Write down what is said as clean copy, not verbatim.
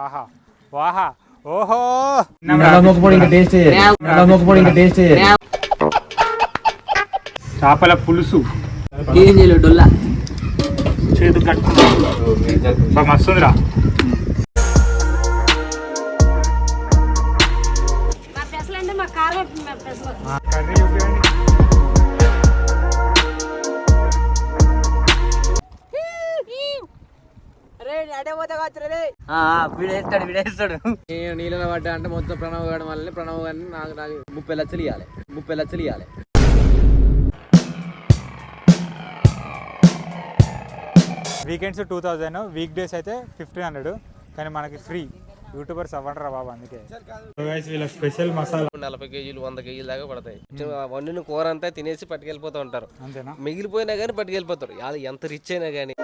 ఆహా వాహా ఓహో చేపల పులుసు చేతు కట్టుకున్నా మస్తుందిరా. కర్రీ చూపించండి. వీడేస్తాడు నేను నీళ్ళలో పడ్డా అంటే మొత్తం ప్రణవ్ గారి వల్ల ప్రణవ్ గారిని నాకు 30 లక్షలు ఇవ్వాలి. వీకెండ్స్ 2000, వీక్ డేస్ అయితే 1500, కానీ మనకి ఫ్రీ. యూట్యూబర్స్ అవ్వంటారా బాబు, అందుకే. వీళ్ళ స్పెషల్ మసాలా 40 కేజీలు 100 కేజీలు దాకా పడతాయి. వండిన కూర అంతా తినేసి పట్టుకెళ్ళిపోతూ ఉంటారు. అంతేనా? మిగిలిపోయినా కానీ పట్టుకెళ్ళిపోతారు. వాళ్ళు ఎంత రిచ్ అయినా కానీ.